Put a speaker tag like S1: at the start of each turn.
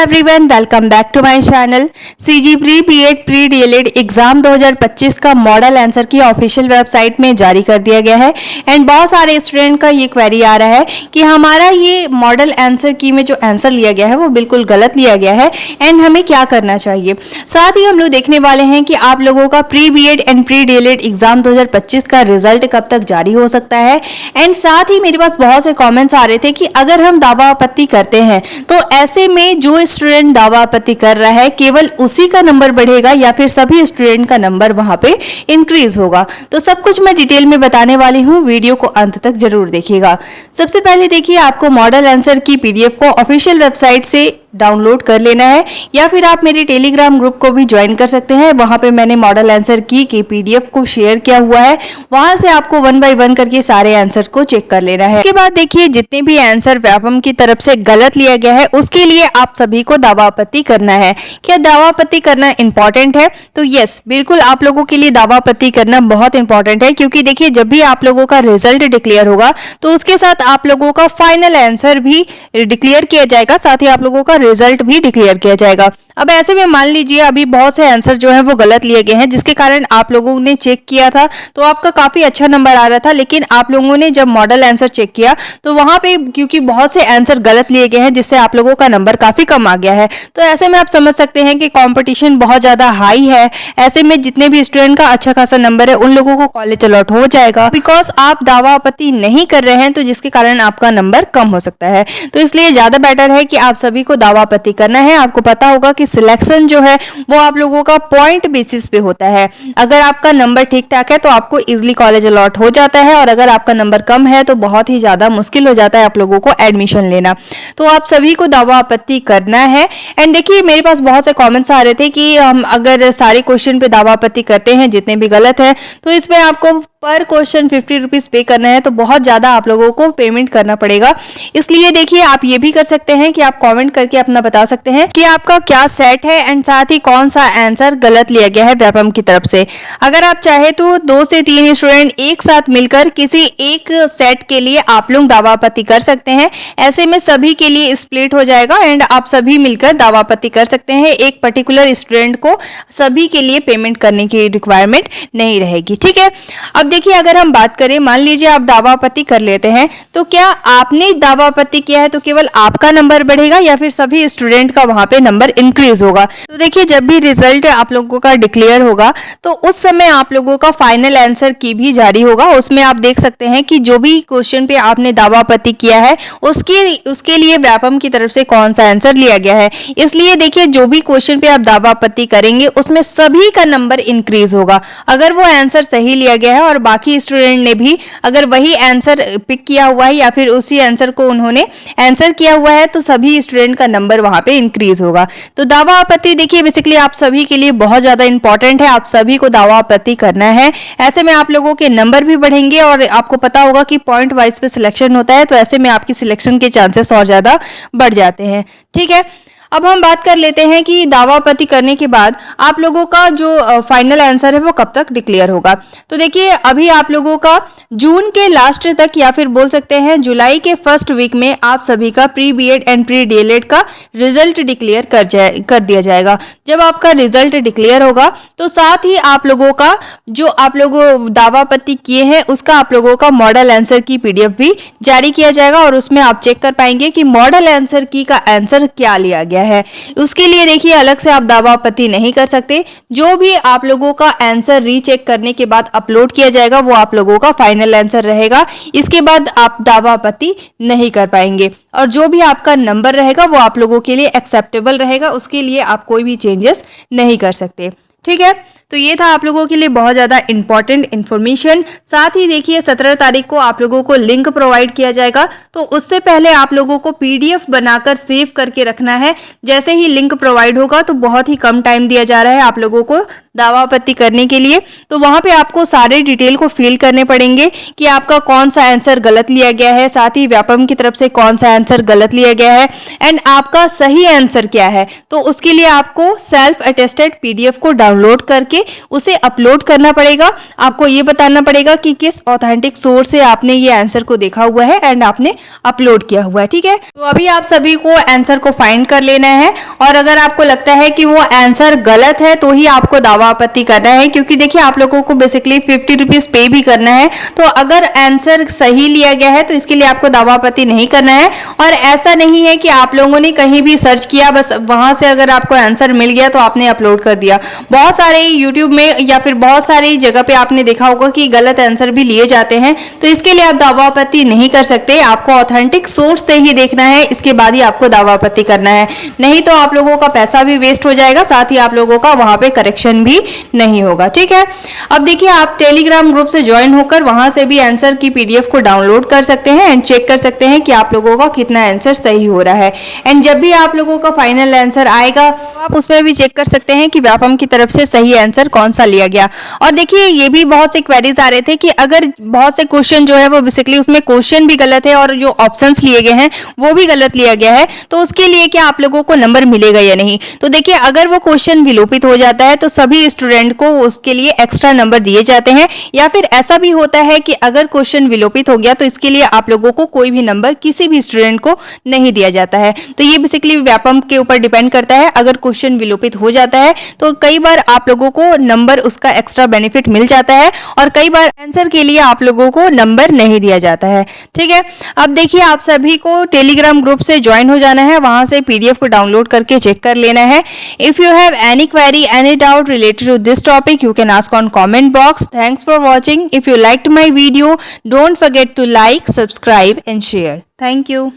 S1: Everyone, welcome back to my channel. CG pre BEd pre DElEd exam 2025 का model answer key official website में जारी कर दिया गया है। एंड बहुत सारे स्टूडेंट का ये क्वेरी आ रहा है कि हमारा ये मॉडल आंसर की में जो आंसर लिया गया है वो बिल्कुल गलत लिया गया है एंड हमें क्या करना चाहिए। साथ ही हम लोग देखने वाले हैं कि आप लोगों का pre BEd and pre DElEd exam 2025 का रिजल्ट कब तक जारी हो सकता है। एंड साथ ही मेरे पास बहुत से कॉमेंट्स आ रहे थे कि अगर हम दावा आपत्ति करते हैं तो ऐसे में जो स्टूडेंट दावा आपत्ति कर रहा है केवल उसी का नंबर बढ़ेगा या फिर सभी स्टूडेंट का नंबर वहां पे इंक्रीज होगा। तो सब कुछ मैं डिटेल में बताने वाली हूं, वीडियो को अंत तक जरूर देखिएगा। सबसे पहले देखिए, आपको मॉडल आंसर की पीडीएफ को ऑफिशियल वेबसाइट से डाउनलोड कर लेना है या फिर आप मेरे टेलीग्राम ग्रुप को भी ज्वाइन कर सकते हैं। वहां पे मैंने मॉडल आंसर की पीडीएफ को शेयर किया हुआ है, वहां से आपको 1 बाय 1 करके सारे आंसर को चेक कर लेना है। उसके बाद देखिए, जितने भी आंसर व्यापम की तरफ से गलत लिया गया है उसके लिए आप सभी को दावा आपत्ति करना है। क्या दावा आपत्ति करना इंपॉर्टेंट है? तो यस, बिल्कुल आप लोगों के लिए दावा आपत्ति करना बहुत इंपॉर्टेंट है, क्योंकि देखिए जब भी आप लोगों का रिजल्ट डिक्लेयर होगा तो उसके साथ आप लोगों का फाइनल आंसर भी डिक्लेयर किया जाएगा, साथ ही आप लोगों का रिजल्ट भी डिक्लेयर किया जाएगा। अब ऐसे में मान लीजिए अभी बहुत से आंसर जो है वो गलत लिए गए हैं, जिसके कारण आप लोगों ने चेक किया था तो आपका काफी अच्छा नंबर आ रहा था, लेकिन आप लोगों ने जब मॉडल आंसर चेक किया तो वहां पे क्योंकि बहुत से आंसर गलत लिए गए हैं जिससे आप लोगों का नंबर काफी कम आ गया है। तो ऐसे में आप समझ सकते हैं कि कंपटीशन बहुत ज्यादा हाई है। ऐसे में जितने भी स्टूडेंट का अच्छा खासा नंबर है उन लोगों को कॉलेज अलॉट हो जाएगा, बिकॉज आप दावा आपत्ति नहीं कर रहे हैं, तो जिसके कारण आपका नंबर कम हो सकता है। तो इसलिए ज्यादा बेटर है कि आप सभी को दावा आपत्ति करना है। आपको पता होगा कि सिलेक्शन जो है वो आप लोगों का पॉइंट बेसिस पे होता है। अगर आपका नंबर ठीक ठाक है तो आपको इजीली कॉलेज अलॉट हो जाता है, और अगर आपका नंबर कम है तो बहुत ही ज्यादा मुश्किल हो जाता है आप लोगों को एडमिशन लेना। तो आप सभी को दावा आपत्ति करना है। एंड देखिए, मेरे पास बहुत से कमेंट्स आ रहे थे कि हम अगर सारे क्वेश्चन पे दावा आपत्ति करते हैं जितने भी गलत है तो इसमें आपको पर क्वेश्चन 50 रुपीज पे करना है, तो बहुत ज्यादा आप लोगों को पेमेंट करना पड़ेगा। इसलिए देखिए, आप ये भी कर सकते हैं कि आप कमेंट करके अपना बता सकते हैं कि आपका क्या सेट है एंड साथ ही कौन सा आंसर गलत लिया गया है व्यापम की तरफ से। अगर आप चाहे तो 2 से 3 स्टूडेंट एक साथ मिलकर किसी एक सेट के लिए आप लोग दावा आपत्ति कर सकते हैं। ऐसे में सभी के लिए स्प्लिट हो जाएगा एंड आप सभी मिलकर दावा आपत्ति कर सकते हैं। एक पर्टिकुलर स्टूडेंट को सभी के लिए पेमेंट करने की रिक्वायरमेंट नहीं रहेगी। ठीक है, अब देखिए, अगर हम बात करें, मान लीजिए आप दावा आपत्ति कर लेते हैं, तो क्या आपने दावा आपत्ति किया है तो केवल आपका नंबर बढ़ेगा या फिर सभी स्टूडेंट का वहां पे नंबर इंक्रीज होगा? तो देखिए, जब भी रिजल्ट आप लोगों का डिक्लेयर होगा तो उस समय आप लोगों का फाइनल आंसर की भी जारी होगा। उसमें आप देख सकते हैं कि जो भी क्वेश्चन पे आपने दावा आपत्ति किया है उसके लिए व्यापम की तरफ से कौन सा आंसर लिया गया है। इसलिए देखिए, जो भी क्वेश्चन पे आप दावा आपत्ति करेंगे उसमें सभी का नंबर इंक्रीज होगा। अगर वो आंसर सही लिया गया है और बाकी स्टूडेंट ने भी अगर वही आंसर पिक किया हुआ है या फिर उसी आंसर को उन्होंने आंसर किया हुआ है तो सभी स्टूडेंट का नंबर वहां पे इंक्रीज होगा। तो दावा आपत्ति देखिए बेसिकली आप सभी के लिए बहुत ज्यादा इंपॉर्टेंट है। आप सभी को दावा आपत्ति करना है। ऐसे में आप लोगों के नंबर भी बढ़ेंगे और आपको पता होगा कि पॉइंट वाइज पे सिलेक्शन होता है, तो ऐसे में आपकी सिलेक्शन के चांसेस और ज्यादा बढ़ जाते हैं। ठीक है, अब हम बात कर लेते हैं कि दावा आपत्ति करने के बाद आप लोगों का जो फाइनल आंसर है वो कब तक डिक्लेयर होगा। तो देखिए, अभी आप लोगों का जून के लास्ट तक या फिर बोल सकते हैं जुलाई के फर्स्ट वीक में आप सभी का pre BEd and pre DElEd का रिजल्ट डिक्लेयर कर दिया जाएगा। जब आपका रिजल्ट डिक्लेयर होगा तो साथ ही आप लोगों का जो आप लोग दावा आपत्ति किए हैं उसका आप लोगों का मॉडल आंसर की पीडीएफ भी जारी किया जाएगा, और उसमें आप चेक कर पाएंगे कि मॉडल आंसर की का आंसर क्या लिया गया है। उसके लिए देखिए, अलग से आप दावा आपत्ति नहीं कर सकते। जो भी आप लोगों का आंसर रीचेक करने के बाद अपलोड किया जाएगा वो आप लोगों का फाइनल आंसर रहेगा। इसके बाद आप दावा आपत्ति नहीं कर पाएंगे, और जो भी आपका नंबर रहेगा वो आप लोगों के लिए एक्सेप्टेबल रहेगा। उसके लिए आप कोई भी चेंजेस नहीं कर सकते। ठीक है, तो ये था आप लोगों के लिए बहुत ज़्यादा इंपॉर्टेंट इन्फॉर्मेशन। साथ ही देखिए, 17 तारीख को आप लोगों को लिंक प्रोवाइड किया जाएगा, तो उससे पहले आप लोगों को पीडीएफ बनाकर सेव करके रखना है। जैसे ही लिंक प्रोवाइड होगा तो बहुत ही कम टाइम दिया जा रहा है आप लोगों को दावा आपत्ति करने के लिए, तो वहां पे आपको सारे डिटेल को फिल करने पड़ेंगे कि आपका कौन सा आंसर गलत लिया गया है, साथ ही व्यापम की तरफ से कौन सा आंसर गलत लिया गया है एंड आपका सही आंसर क्या है। तो उसके लिए आपको सेल्फ अटेस्टेड पीडीएफ को डाउनलोड करके उसे अपलोड करना पड़ेगा। आपको ये बताना पड़ेगा कि किस ऑथेंटिक सोर्स से आपने ये आंसर को देखा हुआ है एंड आपने अपलोड किया हुआ है। ठीक है, तो अभी आप सभी को आंसर को फाइंड कर लेना है और अगर आपको लगता है कि वो आंसर गलत है तो ही आपको दावा आपत्ति करना है, क्योंकि देखिए आप लोगों को बेसिकली 50 रुपीज पे भी करना है। तो अगर आंसर सही लिया गया है तो इसके लिए आपको दावा आपत्ति नहीं करना है। और ऐसा नहीं है कि आप लोगों ने कहीं भी सर्च किया, बस वहां से अगर आपको आंसर मिल गया तो आपने अपलोड कर दिया। बहुत सारे यूट्यूब में या फिर बहुत सारी जगह पे आपने देखा होगा कि गलत आंसर भी लिए जाते हैं, तो इसके लिए आप दावा आपत्ति नहीं कर सकते। आपको ऑथेंटिक सोर्स से ही देखना है, इसके बाद ही आपको दावा आपत्ति करना है, नहीं तो आप लोगों का पैसा भी वेस्ट हो जाएगा, साथ ही आप लोगों का वहां पे करेक्शन भी नहीं होगा। ठीक है, अब देखिए आप टेलीग्राम ग्रुप से ज्वाइन होकर वहां से भी आंसर की पीडीएफ को डाउनलोड कर सकते हैं एंड चेक कर सकते हैं कि आप लोगों का कितना आंसर सही हो रहा है। एंड जब भी आप लोगों का फाइनल आंसर आएगा तो आप उसमें भी चेक कर सकते हैं कि व्यापम की तरफ से सही आंसर कौन सा लिया गया। और देखिए ये भी बहुत से क्वेरीज आ रहे थे कि अगर बहुत से क्वेश्चन जो है वो बेसिकली उसमें क्वेश्चन भी गलत है और जो ऑप्शंस लिए गए हैं वो भी गलत लिया गया है, तो उसके लिए क्या आप लोगों को नंबर मिलेगा या नहीं। तो देखिए अगर वो क्वेश्चन विलोपित हो जाता है तो सभी स्टूडेंट को उसके लिए एक्स्ट्रा नंबर दिए जाते हैं, या फिर ऐसा भी होता है कि अगर क्वेश्चन विलोपित हो गया तो इसके लिए आप लोगों को कोई भी नंबर किसी भी स्टूडेंट को नहीं दिया जाता है। तो ये बेसिकली व्यापम के ऊपर डिपेंड करता है। अगर क्वेश्चन विलोपित हो जाता है तो कई बार आप लोगों को नंबर उसका एक्स्ट्रा बेनिफिट मिल जाता है और कई बार आंसर के लिए आप लोगों को नंबर नहीं दिया जाता है। ठीक है, अब देखिए आप सभी को टेलीग्राम ग्रुप से ज्वाइन हो जाना है, वहां से पीडीएफ को डाउनलोड करके चेक कर लेना है। If you have any query any doubt related to this topic you can ask on comment box. Thanks for watching. If you liked my video, don't forget to like, subscribe and share. Thank you.